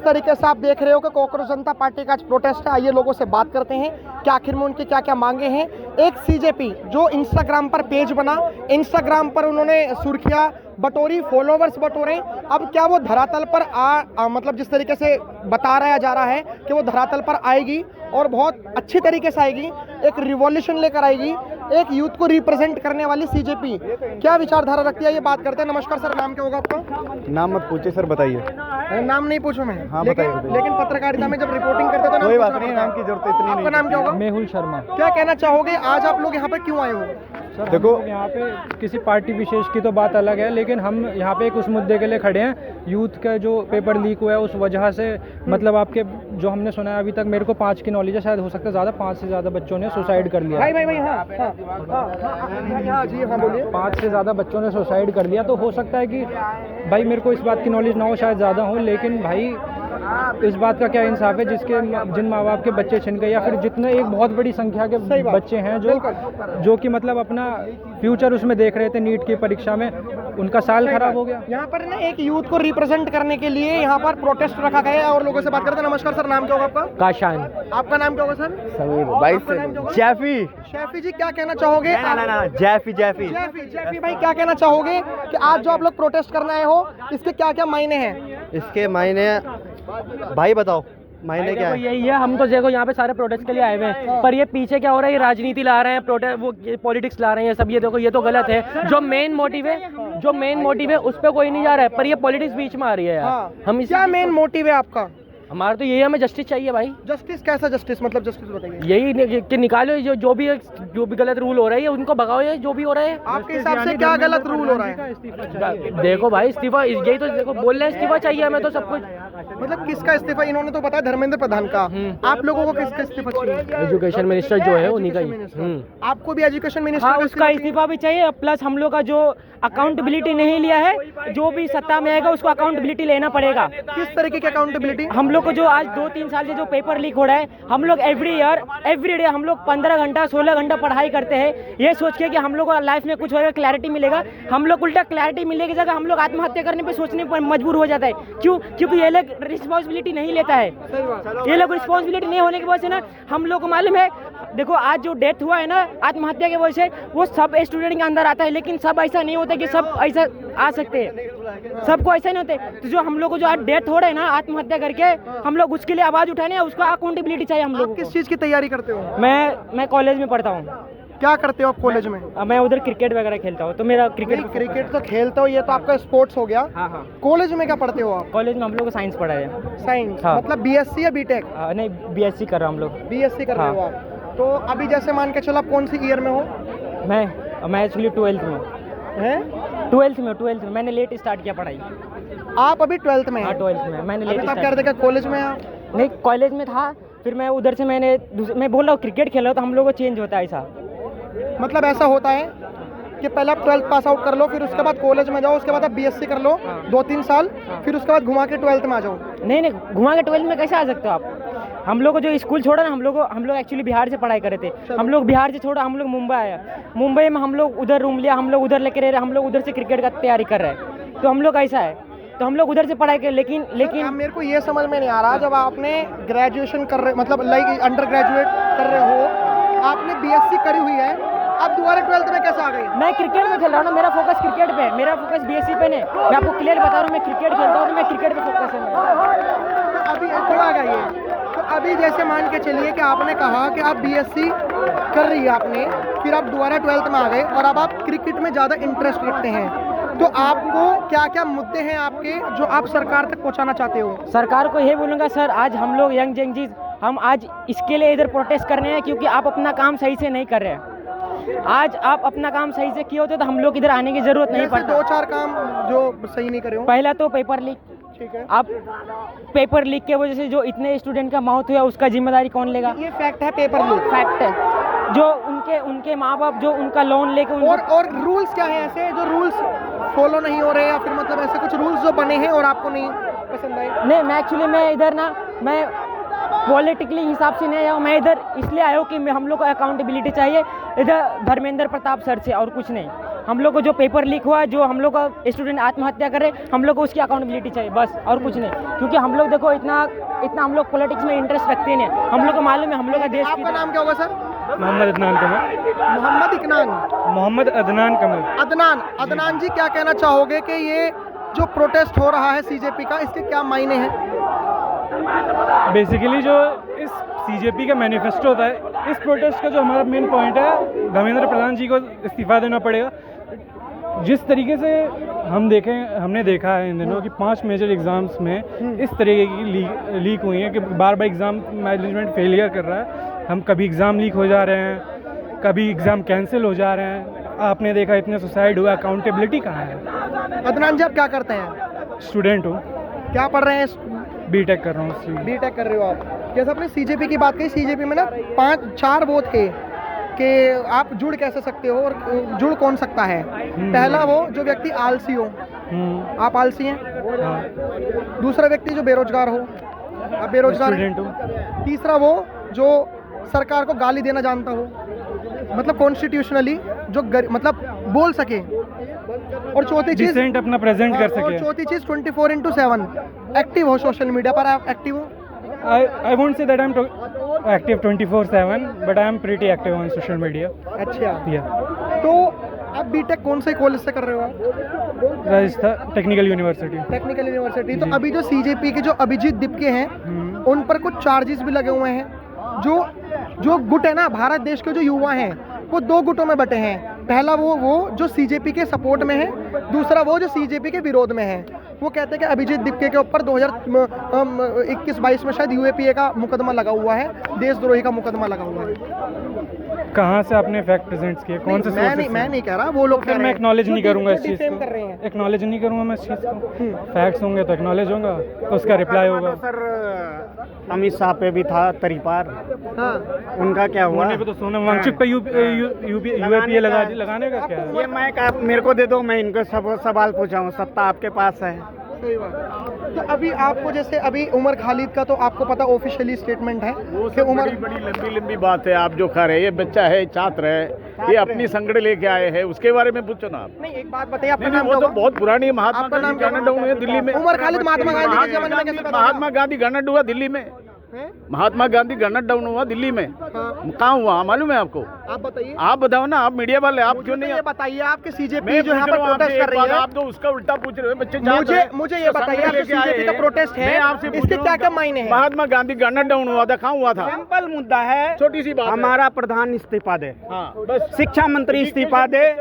इस तरीके से आप देख रहे हो कि कॉकरोच जनता पार्टी का आज प्रोटेस्ट है। आइए लोगों से बात करते हैं कि आखिर में उनकी क्या क्या मांगे हैं। एक सीजेपी जो इंस्टाग्राम पर पेज बना, इंस्टाग्राम पर उन्होंने सुर्खियां बटोरी, फॉलोवर्स बटोरे, अब क्या वो धरातल पर मतलब जिस तरीके से बताया जा रहा है कि वो धरातल पर आएगी और बहुत अच्छी तरीके से आएगी, एक रिवॉल्यूशन लेकर आएगी, एक यूथ को रिप्रेजेंट करने वाली सीजेपी क्या विचारधारा रखती है, ये बात करते हैं। नमस्कार सर, नाम क्या होगा आपका? नाम मत पूछिए सर, बताइए। नाम नहीं पूछूं मैं? हाँ, लेकिन पत्रकारिता में जब रिपोर्टिंग करते तो कोई बात नहीं, नाम की जरूरत इतनी नहीं। आपका नाम क्या होगा? मेहुल शर्मा। क्या कहना चाहोगे, आज आप लोग यहाँ पे क्यों आए हो? सर देखो, यहाँ पे किसी पार्टी विशेष की तो बात अलग है, लेकिन हम यहाँ पे एक उस मुद्दे के लिए खड़े हैं। यूथ का जो पेपर लीक हुआ है उस वजह से, मतलब आपके जो हमने सुना है अभी तक, मेरे को 5 की नॉलेज है, शायद हो सकता है ज़्यादा, 5 से ज़्यादा बच्चों ने सुसाइड कर लिया। भाई हाँ जी, हाँ बोलिए। 5 से ज़्यादा बच्चों ने सुसाइड कर लिया। तो हो सकता है कि भाई मेरे को इस बात की नॉलेज ना हो, शायद ज़्यादा हो, लेकिन भाई इस बात का क्या इंसाफ है जिन माँ बाप के बच्चे छिन गए, या फिर जितने एक बहुत बड़ी संख्या के बच्चे हैं जो कि मतलब अपना फ्यूचर उसमें देख रहे थे, नीट की परीक्षा में, उनका साल खराब हो गया। यहाँ पर ना एक यूथ को रिप्रेजेंट करने के लिए यहाँ पर प्रोटेस्ट रखा गया है और लोगों से बात करते हैं। नमस्कार सर, नाम क्या होगा आपका? काशान। आपका नाम क्या होगा सर? समीर भाई से जैफी। शैफी जी, क्या कहना चाहोगे? ना जैफी भाई, क्या कहना चाहोगे कि आज जो आप लोग प्रोटेस्ट करने आए हो, इसके क्या क्या मायने हैं? इसके मायने भाई बताओ, मायने क्या है? यही है, हम तो देखो यहाँ पे सारे प्रोटेस्ट के लिए आए हुए हैं, पर ये पीछे क्या हो रहा है, ये राजनीति ला रहे हैं, प्रोटेस्ट वो पॉलिटिक्स ला रहे हैं, ये सब। ये देखो, ये तो गलत है। जो मेन मोटिव है उस पर कोई नहीं जा रहा है, पर ये पॉलिटिक्स बीच में आ रही है यार। हम क्या मेन मोटिव है आपका? हमारा तो यही है, हमें जस्टिस चाहिए भाई। जस्टिस कैसा जस्टिस, मतलब जस्टिस बताइए। यही कि निकालो जो भी गलत रूल हो रहा है उनको भगाओ, ये जो भी हो रहा है। आपके हिसाब से क्या गलत रूल हो रहा है? देखो भाई, इस्तीफा, यही तो देखो बोल रहे हैं, इस्तीफा चाहिए हमें तो सब कुछ। मतलब किसका इस्तीफा? इन्होंने तो बताया धर्मेंद्र प्रधान का। आप लोगों को किसका इस्तीफा चाहिए? एजुकेशन मिनिस्टर जो है उन्हीं का ही। आपको भी एजुकेशन मिनिस्टर? हाँ, उसका इस्तीफा भी चाहिए, प्लस हम लोग का जो अकाउंटेबिलिटी नहीं लिया है, जो भी सत्ता में आएगा उसको अकाउंटेबिलिटी लेना पड़ेगा। किस तरीके की अकाउंटेबिलिटी? हम लोग को जो आज 2-3 साल से जो पेपर लीक हो रहा है, हम लोग एवरी डे हम लोग 15 घंटा 16 घंटा पढ़ाई करते हैं, ये सोच के कि हम लोग को लाइफ में कुछ होगा, क्लैरिटी मिलेगा। हम लोग उल्टा क्लैरिटी मिलने की जगह हम लोग आत्महत्या करने पे सोचने पर मजबूर हो जाता है। क्यों? क्योंकि ये लोग रिस्पॉन्सिबिलिटी नहीं लेता है। ये लोग रिस्पॉन्सिबिलिटी नहीं होने की वजह से ना, हम लोग को मालूम है, देखो आज जो डेथ हुआ है ना आत्महत्या की वजह से, वो सब स्टूडेंट के अंदर आता है, लेकिन सब ऐसा नहीं होता कि सब ऐसा आ सकते हैं, सबको ऐसा नहीं होते। तो जो हम लोग को जो आज डेथ हो रहा है ना आत्महत्या करके, हम लोग उसके लिए आवाज उठाने, उसका अकाउंटेबिलिटी चाहिए हम लोग। किस चीज की तैयारी करते हो? मैं कॉलेज में पढ़ता हूँ। क्या करते हो आप कॉलेज में? मैं उधर क्रिकेट वगैरह खेलता हूँ, तो मेरा क्रिकेट तो खेलते हो, ये तो आपका स्पोर्ट्स हो गया। हाँ। कॉलेज में क्या पढ़ते हो आप? कॉलेज में हम लोग को साइंस पढ़ा है। साइंस? हाँ। मतलब बीएससी या बीटेक? नहीं, बीएससी कर रहा हूँ हम लोग। बीएससी कर रहे हो आप? तो अभी जैसे मान के चलो, आप कौन सी ईयर में हो? मैं एक्चुअली 12th में हैं? 12th में मैंने लेट स्टार्ट किया पढ़ाई। आप अभी 12th में? हाँ, 12th में मैंने लेट आप क्या करते? कॉलेज में आप? नहीं, कॉलेज में था, फिर मैं उधर से मैं बोल रहा हूँ क्रिकेट खेल रहा हूँ, तो हम लोग को चेंज होता है ऐसा। मतलब ऐसा होता है कि पहले आप 12th पास आउट कर लो, फिर उसके बाद कॉलेज में जाओ, उसके बाद आप बीएससी कर लो 2-3 साल, फिर उसके बाद घुमा के 12th में आ जाओ। नहीं, घुमा के 12th में कैसे आ सकते हो आप? हम लोग को जो स्कूल छोड़ा ना, हम लोग एक्चुअली बिहार से पढ़ाई करे थे। हम लोग बिहार से छोड़ा, हम लोग मुंबई आया। मुंबई में हम लोग उधर रूम लिया, हम लोग उधर लेके रह रहे, हम लोग उधर से क्रिकेट का तैयारी कर रहे हैं। तो हम लोग ऐसा है, तो हम लोग उधर से पढ़ाई कर, लेकिन मेरे को ये समझ में नहीं आ रहा, जब आपने ग्रेजुएशन कर रहे, मतलब लाइक अंडर ग्रेजुएट कर रहे हो, आपने बीएससी करी हुई है, अब दोबारा 12th में कैसे आ गई? मैं क्रिकेट में खेल रहा हूँ ना, मेरा फोकस क्रिकेट पे है, मेरा फोकस बीएससी पे नहीं। मैं आपको क्लियर बता रहा हूँ, मैं क्रिकेट खेलता हूँ, तो मैं क्रिकेट पे फोकस है। अभी थोड़ा आ गई, तो अभी जैसे मान के चलिए कि आपने कहा कि आप बीएससी कर रही है आपने, फिर आप दोबारा 12th में आ गए और अब आप क्रिकेट में ज़्यादा इंटरेस्ट रखते हैं, तो आपको क्या क्या मुद्दे हैं आपके जो आप सरकार तक पहुंचाना चाहते हो? सरकार को ये बोलूँगा, सर आज हम लोग यंग जंगजीज, हम आज इसके लिए इधर प्रोटेस्ट करने हैं क्योंकि आप अपना काम सही से नहीं कर रहे हैं। आज आप अपना काम सही से किए होते तो हम लोग इधर आने की जरूरत नहीं पड़ती। 2-4 काम जो सही नहीं करे हो। पहला तो पेपर लीक, ठीक है। आप पेपर लीक के वजह से जो इतने स्टूडेंट का मौत हुआ, उसका जिम्मेदारी कौन लेगा? ये फैक्ट है, पेपर लीक फैक्ट है। जो उनके माँ बाप जो उनका लोन लेके और रूल्स क्या है ऐसे जो रूल्स फॉलो नहीं हो रहे, या फिर मतलब ऐसे कुछ रूल्स जो बने हैं और आपको नहीं पसंद आए? नहीं, मैं एक्चुअली मैं इधर ना, मैं पॉलिटिकली हिसाब से नहीं आया हूँ, मैं इधर इसलिए आया हूँ कि हम लोग को अकाउंटेबिलिटी चाहिए इधर धर्मेंद्र प्रताप सर से, और कुछ नहीं। हम लोग को जो पेपर लीक हुआ, जो हम लोग का स्टूडेंट आत्महत्या करे, हम लोग को उसकी अकाउंटेबिलिटी चाहिए बस, और कुछ नहीं। क्योंकि हम लोग देखो इतना हम लोग पॉलिटिक्स में इंटरेस्ट रखते नहीं, हम लोग को मालूम है हम लोग का देश की। आपका नाम क्या होगा सर? मोहम्मद अदनान कमल। मोहम्मद इकनान, मोहम्मद अदनान कमल। अदनान जी, क्या कहना चाहोगे कि ये जो प्रोटेस्ट हो रहा है सीजेपी का, इसके क्या मायने हैं? बेसिकली जो इस सीजेपी का मैनिफेस्टो होता है, इस प्रोटेस्ट का जो हमारा मेन पॉइंट है, धर्मेंद्र प्रधान जी को इस्तीफा देना पड़ेगा। जिस तरीके से हमने देखा है इन दिनों कि 5 मेजर एग्ज़ाम्स में इस तरीके की लीक हुई है कि बार बार एग्ज़ाम मैनेजमेंट फेलियर कर रहा है। हम कभी एग्ज़ाम लीक हो जा रहे हैं, कभी एग्ज़ाम कैंसिल हो जा रहे हैं। आपने देखा इतने सुसाइड हुआ, अकाउंटेबिलिटी कहाँ है? अदनान जी, आप क्या करते हैं? स्टूडेंट हूँ, क्या पढ़ रहे हैं? बीटेक कर रहा हूँ। बीटेक कर रहे हो आप। जैसे आपने सीजेपी की बात कही, सीजेपी में ना 4 वो थे कि आप जुड़ कैसे सकते हो और जुड़ कौन सकता है। पहला वो जो व्यक्ति आलसी हो, आप आलसी हैं। हाँ। दूसरा व्यक्ति जो बेरोजगार हो, आप बेरोजगार स्टूडेंट हैं। हूँ। तीसरा वो जो सरकार को गाली देना जानता हो, मतलब कॉन्स्टिट्यूशनली जो मतलब बोल सके। और चौथी चीज डिसेंट अपना प्रेजेंट कर सके। और चौथी चीज 24/7 एक्टिव हो सोशल मीडिया पर। आप एक्टिव हो? I won't say that I'm active 24/7, but I am pretty active on social media. अच्छा। Yeah. तो आप बीटेक कौन से कॉलेज से कर रहे हो आप? Rajasthan technical university. Technical university. तो अभी जो सीजेपी के जो अभिजीत दिपके हैं, उन पर कुछ चार्जेस भी लगे हुए हैं। जो गुट है ना, भारत देश के जो युवा हैं वो 2 गुटों में बटे हैं। पहला वो जो सीजेपी के सपोर्ट में है, दूसरा वो जो सीजेपी के विरोध में है। वो कहते हैं कि अभिजीत दिपके के ऊपर 2021-22 में शायद यूएपीए का मुकदमा लगा हुआ है, देशद्रोही का मुकदमा लगा हुआ है। कहाँ से आपने फैक्ट प्रेजेंट्स किए? कौन से सोर्सेस से? मैं नहीं कह रहा, वो लोग फिर मैं एक्नॉलेज नहीं करूँगा इस चीज़ कर को। रहे हैं। एक्नॉलेज नहीं करूँगा मैं इस चीज़ को। फैक्ट्स होंगे तो एक्नॉलेज होगा, तो उसका रिप्लाई होगा। सर अमित शाह पे भी था तरीपार, हाँ, उनका क्या हुआ? होने पे तो सोनम वांगचुक पे यूएपीए लगाने का क्या है? ये माइक आप मेरे को दे दो, मैं इनको सब सवाल पूछाऊँ। सत्ता आपके पास है। सही बात। तो अभी आपको जैसे अभी उमर खालिद का तो आपको पता ऑफिशियली स्टेटमेंट है कि उमर बड़ी लंबी बात है। आप जो खा रहे हैं, ये बच्चा है, छात्र है, ये अपनी संगड़ लेके आए हैं, उसके बारे में पूछो ना आप। नहीं, एक बात बताइए, आपका नहीं, नाम वो क्या तो होगा? बहुत पुरानी है। महात्मा आपका नाम गांधी क्या गवर्नर हुए हैं दिल्ली में। उमर खालिद महात्मा गांधी के ज़माने में कैसे पता होगा? महात्मा गांधी गवर्नर हुआ दिल्ली में। महात्मा गांधी गवर्नर डाउन हुआ दिल्ली में। कहाँ हुआ मालूम है आपको? आप बताइए। आप बताओ ना, आप मीडिया वाले, आप क्यों नहीं? ये बताइए, आपके सीजेपी मैं जो यहाँ पूछ पर रहा हूँ प्रोटेस्ट आपसे कर एक रही बात, है, आप तो उसका उल्टा पूछ रहे हो। बच्चे मुझे ये बताइए, आपके सीजेपी का प्रोटेस्ट है, मैं आपसे इसके क्या क्या मायने हैं? महात्मा गांधी गवर्नर डाउन हुआ था, कहाँ हुआ था? सिंपल मुद्दा है, छोटी सी बात है। हमारा प्रधान इस्तीफा दे, हाँ, बस शिक्षा मंत्री इस्तीफा दे।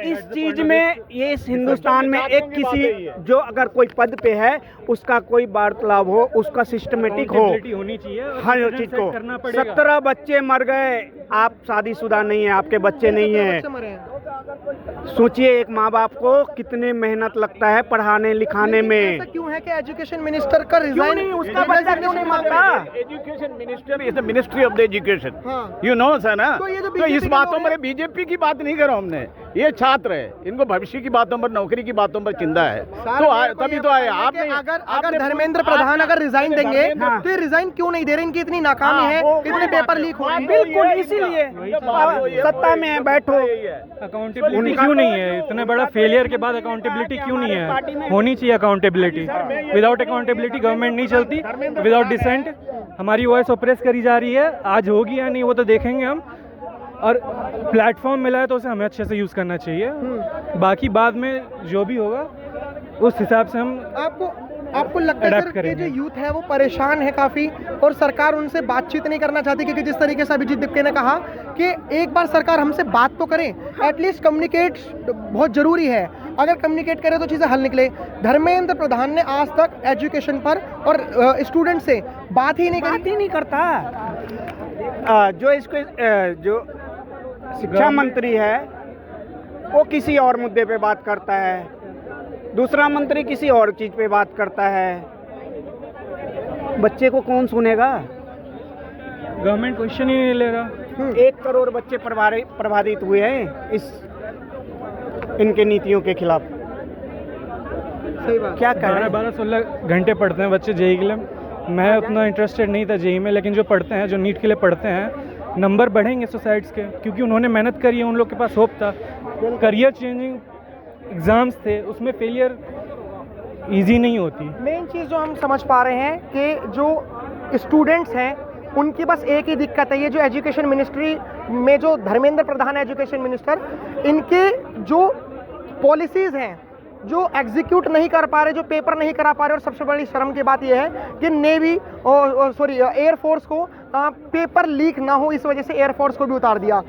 इस चीज में ये इस हिंदुस्तान में एक किसी जो अगर कोई पद पे है उसका कोई वार्तालाप हो, उसका सिस्टमेटिक हो, होनी चाहिए। हर चीज को। 17 बच्चे मर गए, आप शादीशुदा नहीं है, आपके बच्चे नहीं है। बच्चे मरे हैं। सोचिए एक माँ बाप को कितने मेहनत लगता है पढ़ाने लिखाने में। ऐसा क्यों है कि एजुकेशन मिनिस्टर का क्यों रिजाइन नहीं, उसका बच्चा क्यों नहीं मानता? Education minister is the ministry of the education, हाँ। यू नो सर ना। तो ये जो तो BJP इस के बातों लोग पर बीजेपी की बात नहीं करो हमने। ये छात्र है, इनको भविष्य की बातों पर, नौकरी की बातों पर चिंता है। तो तभी तो आए आप। अगर धर्मेंद्र प्रधान अगर रिजाइन देंगे तो ये रिजाइन क्यों नहीं दे रहे? इनकी इतनी नाकामी है, इतने पेपर लीक हो रहे हैं। बिल्कुल इसीलिए सत्ता में है, बैठो। अकाउंटेबिलिटी क्यों नहीं है? इतने बड़ा फेलियर के बाद अकाउंटेबिलिटी क्यों नहीं है? होनी चाहिए अकाउंटेबिलिटी। विदाउट अकाउंटेबिलिटी गवर्नमेंट नहीं चलती। विदाउट डिसेंट हमारी वॉइस ऑप्रेस करी जा रही है। आज होगी या नहीं वो तो देखेंगे हम। और प्लेटफॉर्म मिला है तो उसे हमें अच्छे से यूज़ करना चाहिए। बाकी बाद में जो भी होगा उस हिसाब से हम आपको लगता है Adapt सर कि करेंगे। जो यूथ है वो परेशान है काफ़ी और सरकार उनसे बातचीत नहीं करना चाहती? क्योंकि जिस तरीके से अभिजीत दिपके ने कहा कि एक बार सरकार हमसे बात तो करें, एटलीस्ट कम्युनिकेट बहुत ज़रूरी है। अगर कम्युनिकेट करें तो चीज़ें हल निकले। धर्मेंद्र प्रधान ने आज तक एजुकेशन पर और स्टूडेंट से बात ही नहीं करता। जो इसको जो शिक्षा मंत्री है वो किसी और मुद्दे पे बात करता है, दूसरा मंत्री किसी और चीज पे बात करता है। बच्चे को कौन सुनेगा? गवर्नमेंट क्वेश्चन ही नहीं ले रहा। 1 करोड़ बच्चे प्रभावित हुए हैं इनके नीतियों के खिलाफ। सही बात। क्या करें? 12-16 घंटे पढ़ते हैं बच्चे जेई के लिए। मैं उतना इंटरेस्टेड नहीं था जेई में, लेकिन जो पढ़ते हैं, जो नीट के लिए पढ़ते हैं, नंबर बढ़ेंगे सुसाइड्स के, क्योंकि उन्होंने मेहनत करी है, उन लोग के पास होप था, करियर चेंजिंग एग्ज़ाम्स थे, उसमें फेलियर इजी नहीं होती। मेन चीज़ जो हम समझ पा रहे हैं कि जो स्टूडेंट्स हैं उनकी बस एक ही दिक्कत है, ये जो एजुकेशन मिनिस्ट्री में जो धर्मेंद्र प्रधान एजुकेशन मिनिस्टर, इनके जो पॉलिसीज़ हैं जो एग्जीक्यूट नहीं कर पा रहे, जो पेपर नहीं करा पा रहे। और सबसे बड़ी शर्म की बात यह है कि नेवी और एयरफोर्स को पेपर लीक ना हो, इस वजह से एयरफोर्स को भी उतार दिया।